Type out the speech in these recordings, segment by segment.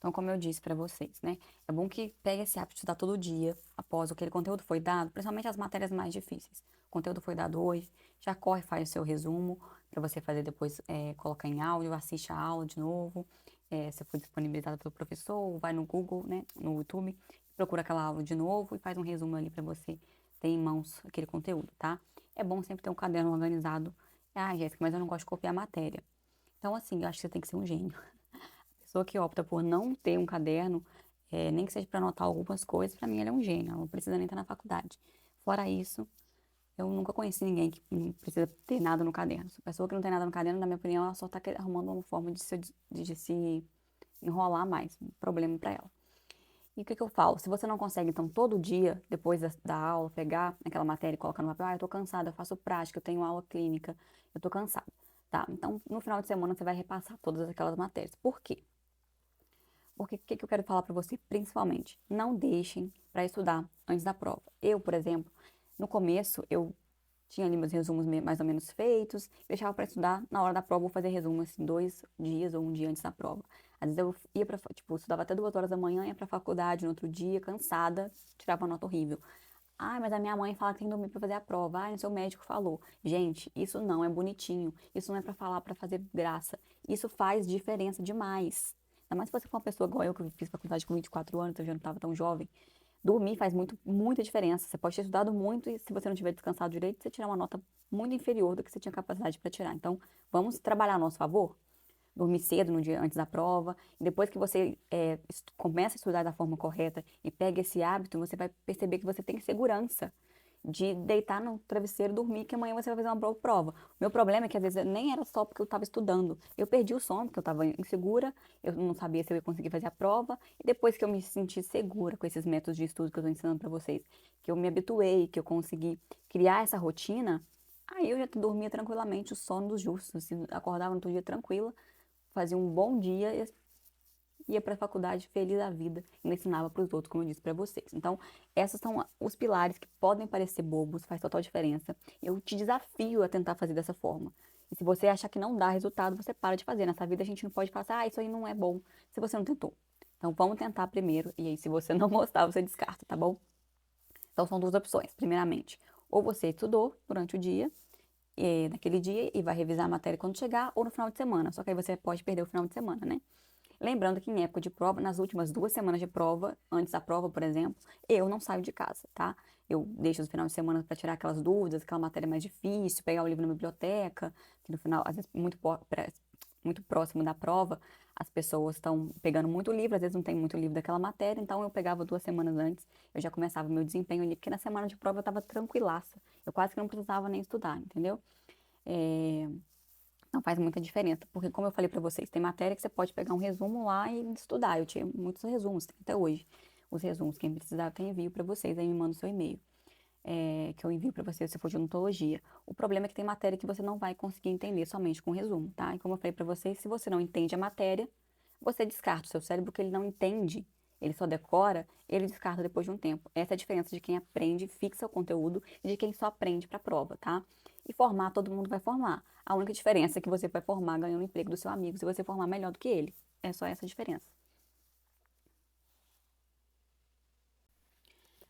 Então, como eu disse pra vocês, né? É bom que pegue esse hábito de estudar todo dia, após aquele conteúdo foi dado, principalmente as matérias mais difíceis. O conteúdo foi dado hoje, já corre, faz o seu resumo, pra você fazer depois, colocar em áudio, assiste a aula de novo. Se for disponibilizado pelo professor, vai no Google, né? No YouTube, procura aquela aula de novo e faz um resumo ali pra você ter em mãos aquele conteúdo, tá? É bom sempre ter um caderno organizado. Ah, Jéssica, mas eu não gosto de copiar a matéria. Então, assim, eu acho que você tem que ser um gênio. Pessoa que opta por não ter um caderno, nem que seja para anotar algumas coisas, para mim ela é um gênio, ela não precisa nem estar na faculdade. Fora isso, eu nunca conheci ninguém que não precisa ter nada no caderno. A pessoa que não tem nada no caderno, na minha opinião, ela só está arrumando uma forma de se enrolar mais, um problema para ela. E o que que eu falo? Se você não consegue, então, todo dia, depois da aula, pegar aquela matéria e colocar no papel, eu tô cansada, eu faço prática, eu tenho aula clínica, eu tô cansada, tá? Então, no final de semana, você vai repassar todas aquelas matérias. Por quê? Porque o que que eu quero falar para você, principalmente? Não deixem para estudar antes da prova. Eu, por exemplo, no começo, eu tinha ali meus resumos mais ou menos feitos, deixava para estudar na hora da prova, vou fazer resumo, assim, 2 dias ou um dia antes da prova. Às vezes eu ia para, tipo, estudava até 2 horas da manhã, ia pra faculdade no outro dia, cansada, tirava uma nota horrível. Ah, mas a minha mãe fala que tem que dormir para fazer a prova. Ah, o seu médico falou. Gente, isso não é bonitinho. Isso não é para falar, para fazer graça. Isso faz diferença demais. Ainda mais se você for uma pessoa igual eu, que fiz faculdade com 24 anos, eu já não estava tão jovem. Dormir faz muita diferença. Você pode ter estudado muito e se você não tiver descansado direito, você tirar uma nota muito inferior do que você tinha capacidade para tirar. Então, vamos trabalhar a nosso favor? Dormir cedo no dia antes da prova. E depois que você começa a estudar da forma correta e pega esse hábito, você vai perceber que você tem segurança de deitar no travesseiro e dormir, que amanhã você vai fazer uma boa prova. O meu problema é que às vezes nem era só porque eu estava estudando. Eu perdi o sono, porque eu estava insegura, eu não sabia se eu ia conseguir fazer a prova. E depois que eu me senti segura com esses métodos de estudo que eu estou ensinando para vocês, que eu me habituei, que eu consegui criar essa rotina, aí eu já dormia tranquilamente, o sono dos justos. Assim, acordava no outro dia tranquila, fazia um bom dia, ia para a faculdade feliz da vida e ensinava para os outros, como eu disse para vocês. Então, esses são os pilares que podem parecer bobos, faz total diferença. Eu te desafio a tentar fazer dessa forma. E se você achar que não dá resultado, você para de fazer. Nessa vida a gente não pode passar, isso aí não é bom, se você não tentou. Então, vamos tentar primeiro, e aí, se você não gostar, você descarta, tá bom? Então, são duas opções. Primeiramente, ou você estudou durante o dia, naquele dia, e vai revisar a matéria quando chegar, ou no final de semana. Só que aí você pode perder o final de semana, né? Lembrando que em época de prova, nas últimas 2 semanas de prova, antes da prova, por exemplo, eu não saio de casa, tá? Eu deixo os finais de semana para tirar aquelas dúvidas, aquela matéria mais difícil, pegar o livro na biblioteca, que no final, às vezes, muito próximo da prova, as pessoas estão pegando muito livro, às vezes não tem muito livro daquela matéria, então eu pegava 2 semanas antes, eu já começava o meu desempenho ali, porque na semana de prova eu estava tranquilaça, eu quase que não precisava nem estudar, entendeu? É, não faz muita diferença, porque como eu falei pra vocês, tem matéria que você pode pegar um resumo lá e estudar. Eu tinha muitos resumos, tem até hoje. Os resumos, quem precisar, eu envio pra vocês, aí me manda o seu e-mail, que eu envio pra vocês se for de odontologia. O problema é que tem matéria que você não vai conseguir entender somente com resumo, tá? E como eu falei pra vocês, se você não entende a matéria, você descarta o seu cérebro, que ele não entende, ele só decora, ele descarta depois de um tempo. Essa é a diferença de quem aprende, fixa o conteúdo e de quem só aprende para prova, tá? E formar, todo mundo vai formar. A única diferença é que você vai formar ganhando o emprego do seu amigo se você formar melhor do que ele. É só essa a diferença.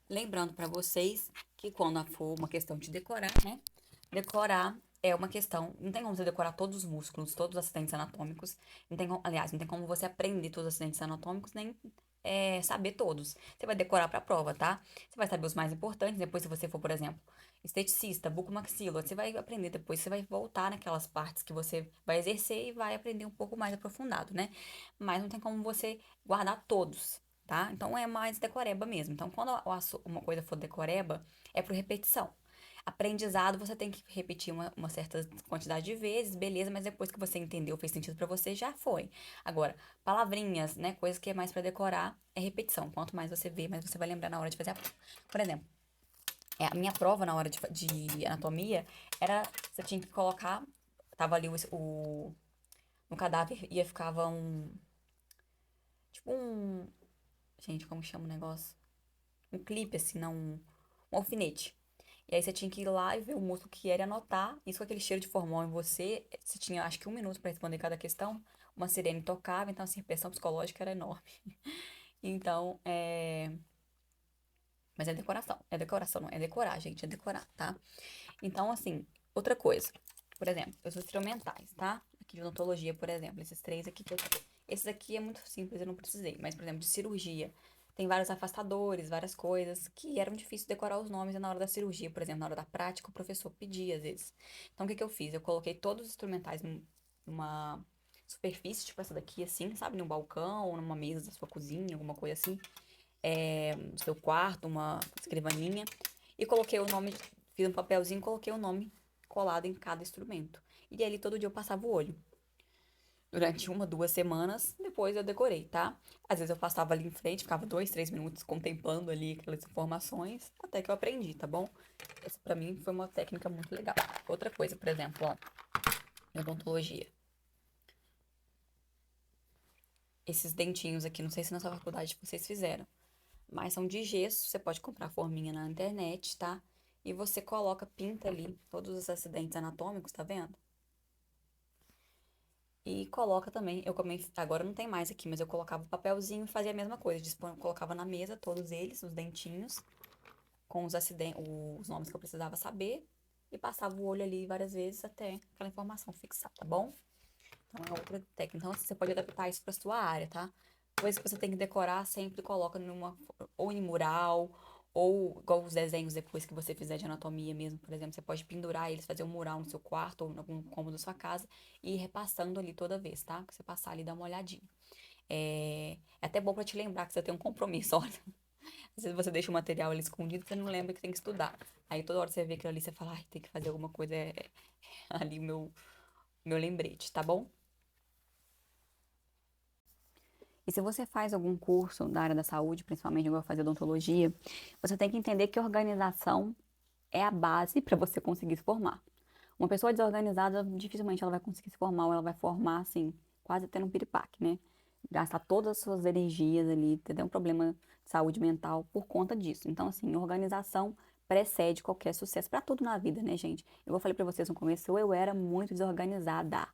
Lembrando para vocês que quando for uma questão de decorar, né? Decorar é uma questão, não tem como você decorar todos os músculos, todos os acidentes anatômicos, não tem como, aliás, não tem como você aprender todos os acidentes anatômicos, nem saber todos. Você vai decorar para a prova, tá? Você vai saber os mais importantes, depois se você for, por exemplo, esteticista, bucomaxila, você vai aprender depois, você vai voltar naquelas partes que você vai exercer e vai aprender um pouco mais aprofundado, né? Mas não tem como você guardar todos, tá? Então é mais decoreba mesmo. Então, quando uma coisa for decoreba, é por repetição. Aprendizado, você tem que repetir uma certa quantidade de vezes, beleza, mas depois que você entendeu, fez sentido pra você, já foi. Agora, palavrinhas, né, coisas que é mais pra decorar, é repetição. Quanto mais você vê, mais você vai lembrar na hora de fazer a prova. Por exemplo, a minha prova na hora de anatomia era, você tinha que colocar, tava ali no cadáver, ia ficava tipo gente, como chama o negócio? Um clipe, assim, não, um alfinete. E aí você tinha que ir lá e ver o músculo que era e anotar. Isso com aquele cheiro de formol em você. Você tinha acho que 1 minuto pra responder cada questão. uma sirene tocava, então, assim, a pressão psicológica era enorme. Então, mas é decoração. É decoração, não é decorar, gente, é decorar, tá? Então, assim, outra coisa. Por exemplo, os instrumentais, tá? Aqui de odontologia, por exemplo, esses três aqui que eu tenho. Esses aqui é muito simples, eu não precisei. Mas, por exemplo, de cirurgia, tem vários afastadores, várias coisas que eram difíceis decorar os nomes na hora da cirurgia, por exemplo, na hora da prática, o professor pedia às vezes. Então, o que que eu fiz? Eu coloquei todos os instrumentais numa superfície, tipo essa daqui, assim, sabe? Num balcão ou numa mesa da sua cozinha, alguma coisa assim. No seu quarto, uma escrivaninha. E coloquei o nome, fiz um papelzinho e coloquei o nome colado em cada instrumento. E ali todo dia eu passava o olho. Durante 1, 2 semanas, depois eu decorei, tá? Às vezes eu passava ali em frente, ficava 2, 3 minutos contemplando ali aquelas informações, até que eu aprendi, tá bom? Essa pra mim foi uma técnica muito legal. Outra coisa, por exemplo, ó, em odontologia. Esses dentinhos aqui, não sei se na sua faculdade vocês fizeram, mas são de gesso, você pode comprar forminha na internet, tá? E você coloca, pinta ali todos os acidentes anatômicos, tá vendo? E coloca também, agora não tem mais aqui, mas eu colocava o papelzinho e fazia a mesma coisa. Colocava na mesa todos eles, os dentinhos, com os acidentes, os nomes que eu precisava saber, e passava o olho ali várias vezes até aquela informação fixar, tá bom? Então é outra técnica. Então assim, você pode adaptar isso para sua área, tá? Coisa que você tem que decorar, sempre coloca ou em mural, ou igual os desenhos depois que você fizer de anatomia mesmo, por exemplo, você pode pendurar eles, fazer um mural no seu quarto ou em algum cômodo da sua casa e ir repassando ali toda vez, tá? Que você passar ali, dá uma olhadinha. É até bom pra te lembrar que você tem um compromisso, olha. Às vezes você deixa o material ali escondido, você não lembra que tem que estudar. Aí toda hora você vê aquilo ali, você fala, ai, tem que fazer alguma coisa, ali meu lembrete, tá bom? E se você faz algum curso da área da saúde, principalmente igual fazer odontologia, você tem que entender que organização é a base para você conseguir se formar. Uma pessoa desorganizada, dificilmente ela vai conseguir se formar, ou ela vai formar, assim, quase tendo um piripaque, né? Gastar todas as suas energias ali, ter um problema de saúde mental por conta disso. Então, assim, organização precede qualquer sucesso para tudo na vida, né, gente? Eu falei para vocês no começo, eu era muito desorganizada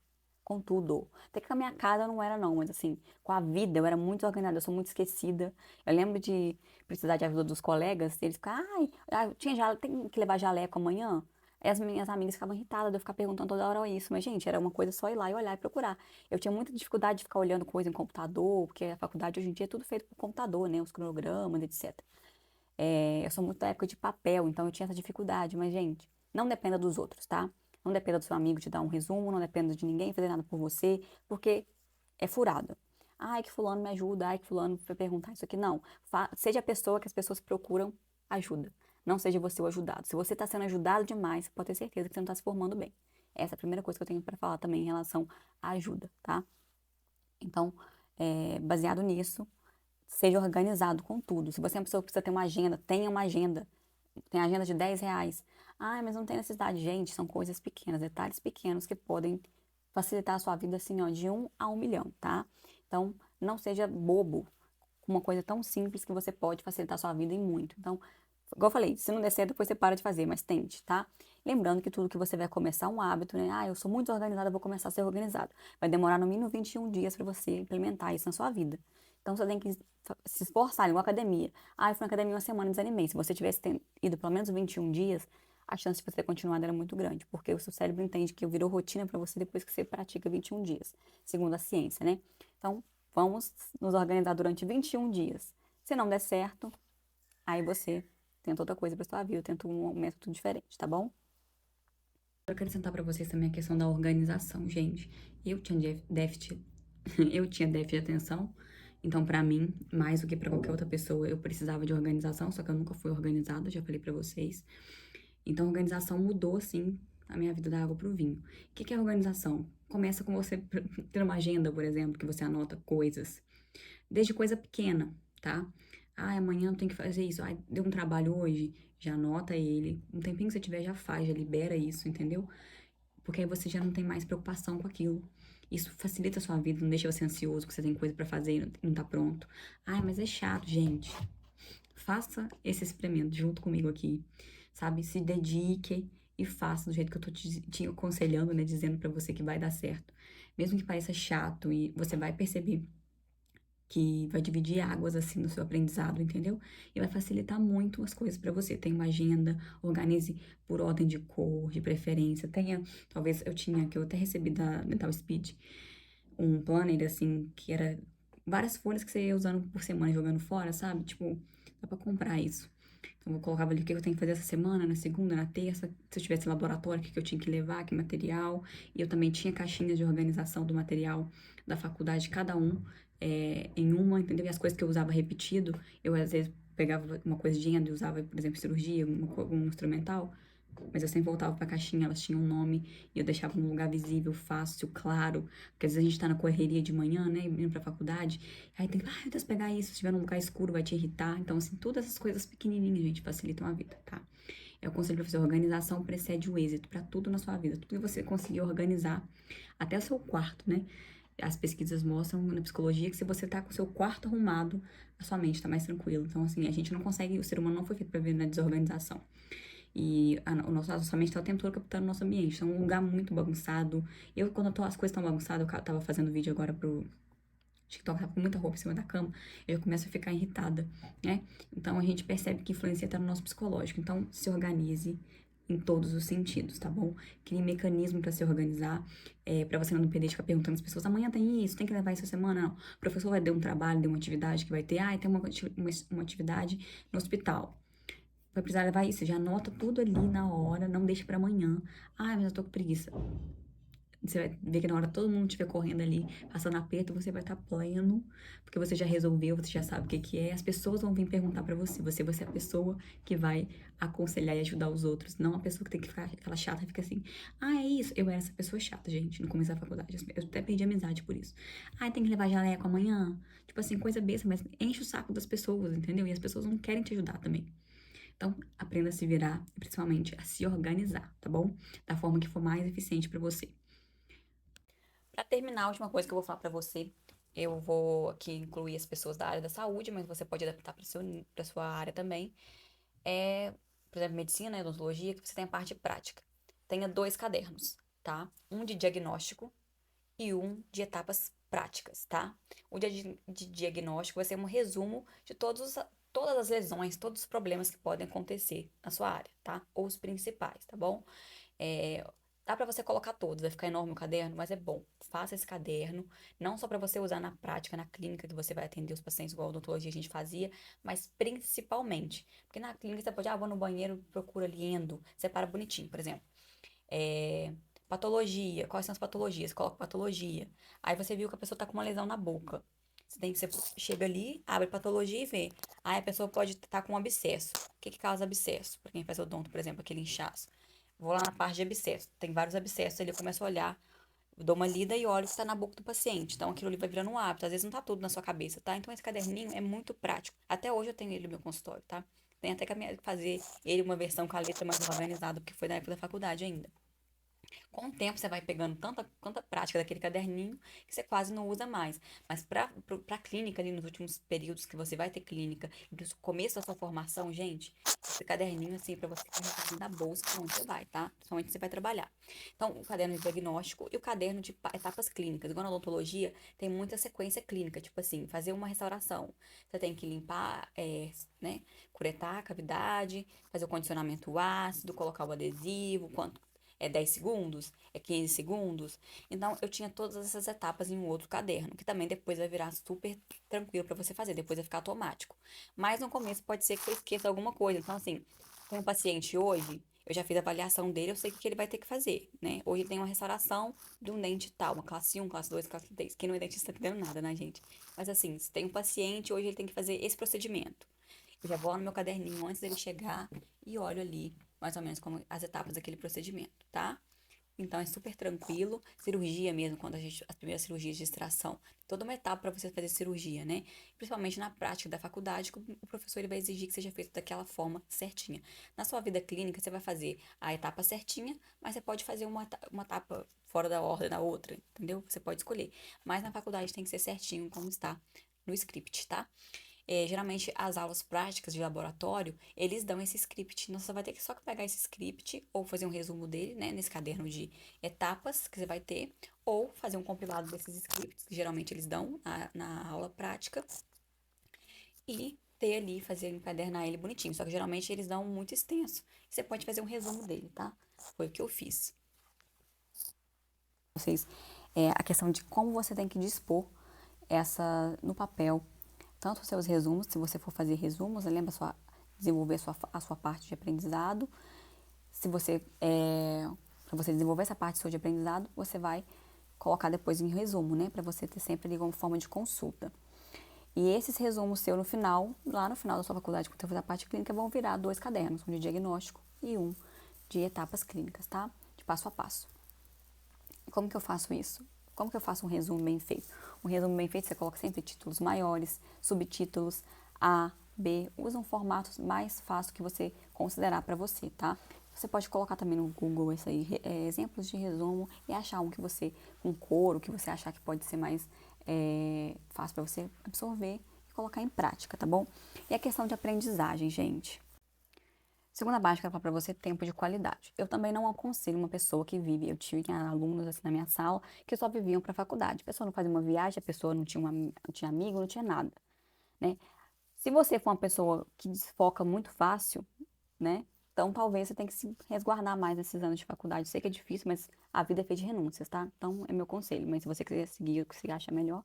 com tudo. Até que com a minha casa eu não era, não, mas assim, com a vida eu era muito desorganizada, eu sou muito esquecida. Eu lembro de precisar de ajuda dos colegas, eles ficavam, ai, tem que levar jaleco amanhã? Aí as minhas amigas ficavam irritadas de eu ficar perguntando toda hora isso. Mas, gente, era uma coisa só ir lá e olhar e procurar. Eu tinha muita dificuldade de ficar olhando coisa em computador, porque a faculdade hoje em dia é tudo feito por computador, né? Os cronogramas, etc. Eu sou muito da época de papel, então eu tinha essa dificuldade. Mas, gente, não dependa dos outros, tá? Não dependa do seu amigo te dar um resumo, não dependa de ninguém fazer nada por você, porque é furado. Ai, que fulano me ajuda, ai, que fulano foi perguntar isso aqui. Não. Seja a pessoa que as pessoas procuram ajuda. Não seja você o ajudado. Se você está sendo ajudado demais, pode ter certeza que você não está se formando bem. Essa é a primeira coisa que eu tenho para falar também em relação à ajuda, tá? Então, baseado nisso, seja organizado com tudo. Se você é uma pessoa que precisa ter uma agenda, tenha uma agenda. Tem agenda de R$ 10. Ai, mas não tem necessidade. Gente, são coisas pequenas, detalhes pequenos que podem facilitar a sua vida assim, ó, de 1 a 1 milhão, tá? Então, não seja bobo com uma coisa tão simples que você pode facilitar a sua vida em muito. Então, igual eu falei, se não der certo, depois você para de fazer, mas tente, tá? Lembrando que tudo que você vai começar é um hábito, né? Ah, eu sou muito organizada, eu vou começar a ser organizado. Vai demorar no mínimo 21 dias para você implementar isso na sua vida. Então, você tem que se esforçar, igual academia. Ah, eu fui na academia uma semana e desanimei. Se você tivesse ido pelo menos 21 dias, a chance de você ter continuado era muito grande, porque o seu cérebro entende que virou rotina para você depois que você pratica 21 dias, segundo a ciência, né? Então, vamos nos organizar durante 21 dias. Se não der certo, aí você tenta outra coisa para sua vida, tenta um método diferente, tá bom? Eu quero acrescentar para vocês também a questão da organização, gente. Eu tinha déficit, eu tinha déficit de atenção, então para mim, mais do que para qualquer outra pessoa, eu precisava de organização, só que eu nunca fui organizada, já falei para vocês. Então a organização mudou assim a minha vida da água pro vinho. O que que é organização? Começa com você ter uma agenda, por exemplo, que você anota coisas, desde coisa pequena, tá? Ah, amanhã eu tenho que fazer isso. Ah, deu um trabalho hoje, já anota ele. Um tempinho que você tiver, já faz, já libera isso, entendeu? Porque aí você já não tem mais preocupação com aquilo. Isso facilita a sua vida, não deixa você ansioso, que você tem coisa pra fazer e não tá pronto. Ai, mas é chato, gente. Faça esse experimento junto comigo aqui, sabe? Se dedique e faça do jeito que eu tô te aconselhando, né? Dizendo pra você que vai dar certo. mesmo que pareça chato, e você vai perceber que vai dividir águas assim no seu aprendizado, entendeu? E vai facilitar muito as coisas para você. Tem uma agenda, organize por ordem de cor, de preferência. Tenha, talvez eu tinha, que eu até recebi da Mental Speed, um planner assim, que era várias folhas que você ia usando por semana, jogando fora, sabe? Tipo, dá pra comprar isso. Então, eu colocava ali o que eu tenho que fazer essa semana, na segunda, na terça, se eu tivesse laboratório, o que eu tinha que levar, que material. E eu também tinha caixinhas de organização do material da faculdade, cada um em uma, entendeu? E as coisas que eu usava repetido, eu às vezes pegava uma coisinha e usava, por exemplo, cirurgia, um instrumental, mas eu sempre voltava pra caixinha, elas tinham um nome, e eu deixava num lugar visível, fácil, claro, porque às vezes a gente tá na correria de manhã, né, indo pra faculdade, aí tem que, meu Deus, pegar isso, se estiver num lugar escuro vai te irritar, então assim, todas essas coisas pequenininhas, gente, facilitam a vida, tá? Eu aconselho pra você, organização precede o êxito pra tudo na sua vida, tudo que você conseguir organizar, até o seu quarto, né? As pesquisas mostram na psicologia que se você tá com o seu quarto arrumado, a sua mente tá mais tranquila. Então, assim, a gente não consegue, o ser humano não foi feito pra viver na desorganização. E a nossa mente tá o tempo todo captando o nosso ambiente. Então, é um lugar muito bagunçado. Quando as coisas estão bagunçadas, eu tava fazendo vídeo agora pro TikTok, tava com muita roupa em cima da cama, eu já começo a ficar irritada, né? Então, a gente percebe que influencia até no nosso psicológico. Então, se organize em todos os sentidos, tá bom? Crie mecanismo pra se organizar, pra você não depender de ficar perguntando às pessoas, amanhã tem isso, tem que levar isso essa semana, não. O professor vai dar um trabalho, dar uma atividade que vai ter, tem uma atividade no hospital. Vai precisar levar isso, já anota tudo ali na hora, não deixa pra amanhã. Mas eu tô com preguiça. Você vai ver que na hora todo mundo estiver correndo ali, passando aperto, você vai estar pleno, porque você já resolveu, você já sabe o que que é. As pessoas vão vir perguntar pra você. Você vai ser a pessoa que vai aconselhar e ajudar os outros, não a pessoa que tem que ficar aquela chata e fica assim. É isso. Eu era essa pessoa chata, gente, no começo da faculdade. Eu até perdi amizade por isso. Tem que levar jaleco amanhã. Tipo assim, coisa besta, mas enche o saco das pessoas, entendeu? E as pessoas não querem te ajudar também. Então, aprenda a se virar e principalmente a se organizar, tá bom? Da forma que for mais eficiente pra você. Para terminar, a última coisa que eu vou falar para você, eu vou aqui incluir as pessoas da área da saúde, mas você pode adaptar para sua área também. Por exemplo, medicina, odontologia, que você tem a parte prática. Tenha 2 cadernos, tá? Um de diagnóstico e um de etapas práticas, tá? O de diagnóstico vai ser um resumo de todas as lesões, todos os problemas que podem acontecer na sua área, tá? Ou os principais, tá bom? É, dá pra você colocar todos, vai ficar enorme o caderno, mas é bom. Faça esse caderno, não só pra você usar na prática, na clínica, que você vai atender os pacientes igual a odontologia a gente fazia, mas principalmente, porque na clínica você pode, vou no banheiro, procura ali endo, separa bonitinho, por exemplo. É, patologia, quais são as patologias? Coloca patologia. Aí você viu que a pessoa tá com uma lesão na boca. Você chega ali, abre patologia e vê. Aí a pessoa pode estar com um abscesso. O que que causa abscesso? Pra quem faz odonto, por exemplo, aquele inchaço. Vou lá na parte de abscesso. Tem vários abscessos ali, eu começo a olhar, dou uma lida e olho o que está na boca do paciente. Então aquilo ali vai virando um hábito. Às vezes não tá tudo na sua cabeça, tá? Então esse caderninho é muito prático. Até hoje eu tenho ele no meu consultório, tá? Tem até que fazer ele uma versão com a letra mais organizada, porque foi na época da faculdade ainda. Com o tempo você vai pegando tanta prática daquele caderninho que você quase não usa mais. Mas pra clínica, ali nos últimos períodos que você vai ter clínica, e no começo da sua formação, gente, esse caderninho, assim, pra você carregar na bolsa, pra onde você vai, tá? Principalmente você vai trabalhar. Então, o caderno de diagnóstico e o caderno de etapas clínicas. Igual na odontologia, tem muita sequência clínica, tipo assim, fazer uma restauração. Você tem que limpar, né, curetar a cavidade, fazer o condicionamento ácido, colocar o adesivo, quanto 10 segundos, 15 segundos. Então, eu tinha todas essas etapas em um outro caderno, que também depois vai virar super tranquilo para você fazer, depois vai ficar automático. Mas no começo pode ser que eu esqueça alguma coisa. Então, assim, tem um paciente hoje, eu já fiz a avaliação dele, eu sei o que ele vai ter que fazer, né? Hoje tem uma restauração de um dente tal, uma classe 1, classe 2, classe 3. Quem não é dentista tá entendendo nada, né, gente? Mas assim, se tem um paciente, hoje ele tem que fazer esse procedimento. Eu já vou lá no meu caderninho antes dele chegar e olho ali mais ou menos como as etapas daquele procedimento, tá? Então é super tranquilo. Cirurgia mesmo, quando as primeiras cirurgias de extração, toda uma etapa para você fazer cirurgia, né? Principalmente na prática da faculdade, que o professor ele vai exigir que seja feito daquela forma certinha. Na sua vida clínica, você vai fazer a etapa certinha, mas você pode fazer uma etapa fora da ordem da outra, entendeu? Você pode escolher. Mas na faculdade tem que ser certinho como está no script, tá? Geralmente as aulas práticas de laboratório, eles dão esse script. Então, você vai ter que só pegar esse script ou fazer um resumo dele, né, nesse caderno de etapas que você vai ter, ou fazer um compilado desses scripts, que geralmente eles dão na aula prática, e ter ali, fazer, encadernar ele bonitinho. Só que geralmente eles dão muito extenso. Você pode fazer um resumo dele, tá? Foi o que eu fiz. Vocês, a questão de como você tem que dispor no papel, tanto os seus resumos, se você for fazer resumos, lembra desenvolver a sua parte de aprendizado. Se você, para você desenvolver essa parte sua de aprendizado, você vai colocar depois em resumo, né? Para você ter sempre ali como forma de consulta. E esses resumos seu no final, lá no final da sua faculdade, quando você fazer a parte clínica, vão virar 2 cadernos, um de diagnóstico e um de etapas clínicas, tá? De passo a passo. Como que eu faço isso? Como que eu faço um resumo bem feito? Um resumo bem feito, você coloca sempre títulos maiores, subtítulos A, B, usa um formato mais fácil que você considerar para você, tá? Você pode colocar também no Google isso aí, exemplos de resumo e achar um que você, com coro, que você achar que pode ser mais fácil para você absorver e colocar em prática, tá bom? E a questão de aprendizagem, gente. Segunda básica, eu falo para você, tempo de qualidade. Eu também não aconselho uma pessoa que vive, eu tinha alunos assim na minha sala que só viviam para a faculdade. A pessoa não fazia uma viagem, a pessoa não tinha amigo, não tinha nada, né? Se você for uma pessoa que desfoca muito fácil, né? Então talvez você tenha que se resguardar mais nesses anos de faculdade. Sei que é difícil, mas a vida é feita de renúncias, tá? Então é meu conselho. Mas se você quiser seguir o que você acha melhor,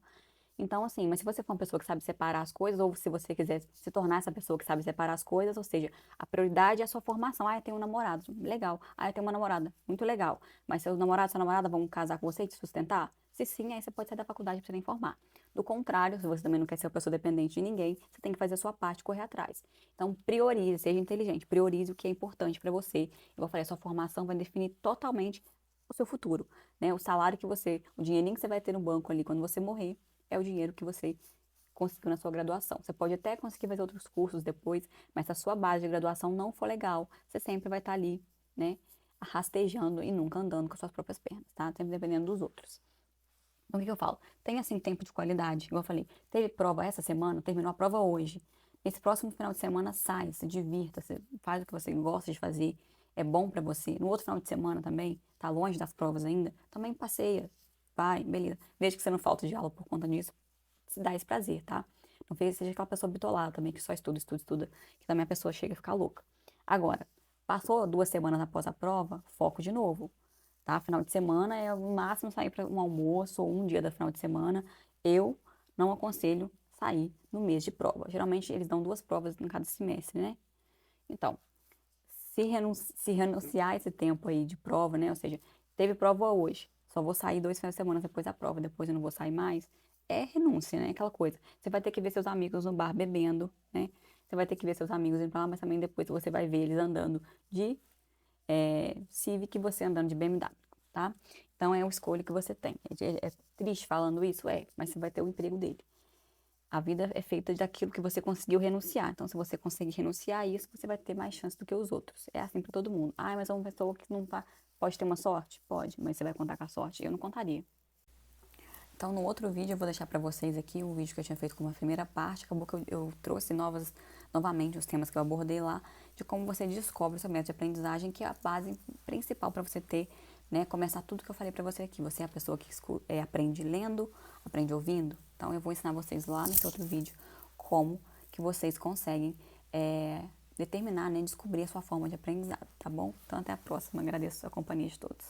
então, assim, mas se você for uma pessoa que sabe separar as coisas, ou se você quiser se tornar essa pessoa que sabe separar as coisas, ou seja, a prioridade é a sua formação. Ah, eu tenho um namorado, legal. Ah, eu tenho uma namorada, muito legal. Mas seu namorado, sua namorada vão casar com você e te sustentar? Se sim, aí você pode sair da faculdade para você formar. Do contrário, se você também não quer ser uma pessoa dependente de ninguém, você tem que fazer a sua parte, correr atrás. Então, priorize, seja inteligente, priorize o que é importante para você. Eu vou falar, a sua formação vai definir totalmente o seu futuro, né? O salário que você, o dinheirinho que você vai ter no banco ali quando você morrer, é o dinheiro que você conseguiu na sua graduação. Você pode até conseguir fazer outros cursos depois, mas se a sua base de graduação não for legal, você sempre vai estar ali, né, rastejando e nunca andando com as suas próprias pernas, tá? Sempre dependendo dos outros. Então, o que eu falo? Tenha, assim, tempo de qualidade. Igual eu falei, teve prova essa semana, terminou a prova hoje. Esse próximo final de semana, sai, se divirta, você faz o que você gosta de fazer, é bom pra você. No outro final de semana também, tá longe das provas ainda, também passeia, vai, beleza. Desde que você não falta de aula por conta disso, se dá esse prazer, tá? Não seja aquela pessoa bitolada também, que só estuda, estuda, estuda, que também a pessoa chega a ficar louca. Agora, passou 2 semanas após a prova, foco de novo, tá? Final de semana é o máximo sair para um almoço ou um dia da final de semana. Eu não aconselho sair no mês de prova. Geralmente eles dão 2 provas em cada semestre, né? Então, se renunciar esse tempo aí de prova, né? Ou seja, teve prova hoje, só vou sair 2 finais de semana depois da prova, depois eu não vou sair mais. É renúncia, né? Aquela coisa. Você vai ter que ver seus amigos no bar bebendo, né? Você vai ter que ver seus amigos indo pra lá, mas também depois você vai ver eles andando de Civic e você andando de BMW, tá? Então é uma escolha que você tem. É triste falando isso? É, mas você vai ter o emprego dele. A vida é feita daquilo que você conseguiu renunciar. Então, se você conseguir renunciar a isso, você vai ter mais chance do que os outros. É assim para todo mundo. Ah, mas é uma pessoa que não tá. Pode ter uma sorte? Pode, mas você vai contar com a sorte? Eu não contaria. Então, no outro vídeo, eu vou deixar para vocês aqui o vídeo que eu tinha feito como a primeira parte. Acabou que eu trouxe novamente os temas que eu abordei lá, de como você descobre o seu método de aprendizagem, que é a base principal para você ter, né, começar tudo que eu falei para você aqui. Você é a pessoa que aprende lendo, aprende ouvindo. Então, eu vou ensinar vocês lá nesse outro vídeo como que vocês conseguem determinar, né, descobrir a sua forma de aprendizado, tá bom? Então, até a próxima. Agradeço a companhia de todos.